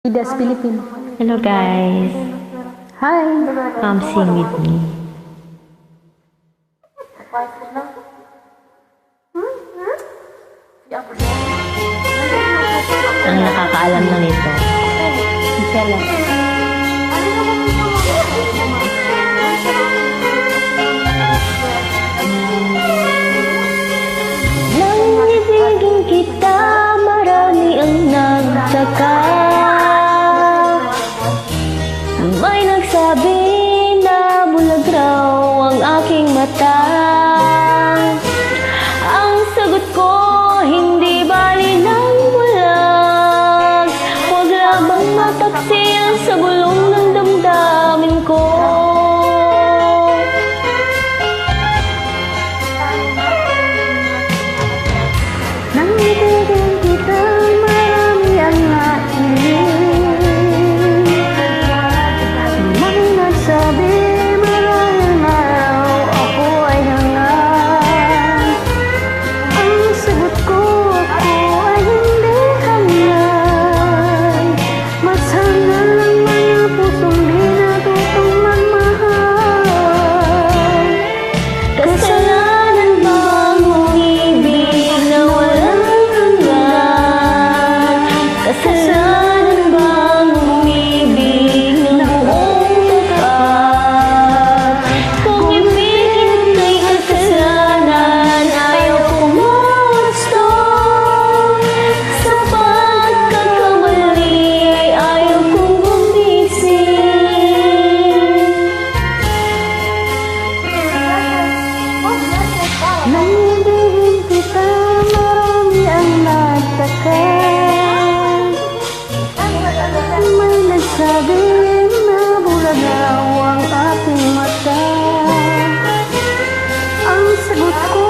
Idas Philippines. Hello guys, Hi! come sing with me. Ang nakakaalam lang ito. Isa lang. Nang ibigin kita, marami ang nagtaka. May nagsabi na bulag raw ang aking mata. Ang sagot ko, hindi bali ng bulag. Huwag lamang mataksil sa bulong ng damdamin ko. Nang ibigin kita, marami ang nailing. May nagsabi, marahil araw ako ay hangat. Ang sagot ko, ako ay hindi hangat. Mas hangal ang mga pusong di natutong magmahal. Kasalanan ba ang umibig na walang hanggan? Kasalanan ba ang umibig ng buong tapat? Kung ibigin kay kasalanan, ayaw kong mawasto. Sa pagkakamali, ayaw kong gumising. Nang ibigin kita, marami ang nagtaka. May nagsabi na bulag raw ang aking mata. Ang sagot ko,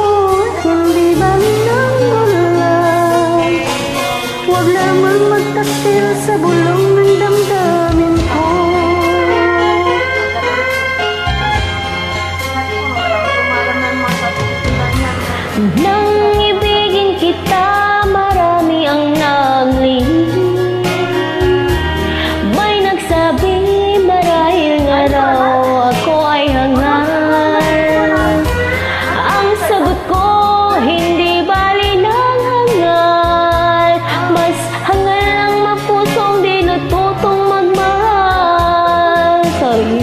hindi bali ng bulag. Huwag lamang magtaksil sa bulong ng damdamin ko. Nang ibigin kita, marami ang naglihim. May nagsabi, marahil nga raw ako ay hangal. Ang sagot ko, hindi bali ng hangal. Mas hangal ang mapusong di natutong magmahal. Sorry.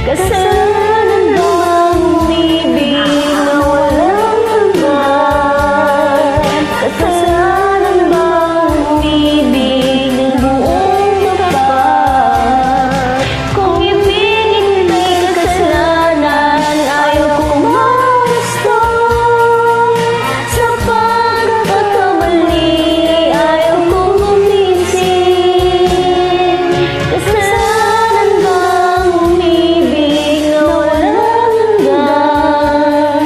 Kasalanan ba ang umibig na walang hanggan? Kasalanan ba ang umibig ng buong tapat? Kung ibigin kay kasalanan, ayaw kong mawasto. Sa pagkakamali, ayaw kong gumising. Kasalanan ba ang umibig na walang hanggan?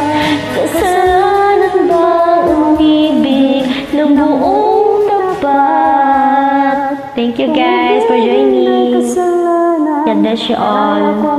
Kasalanan ba ang umibig ng buong tapat? Thank you guys for joining. Kasalanan, God bless you ayaw all. ko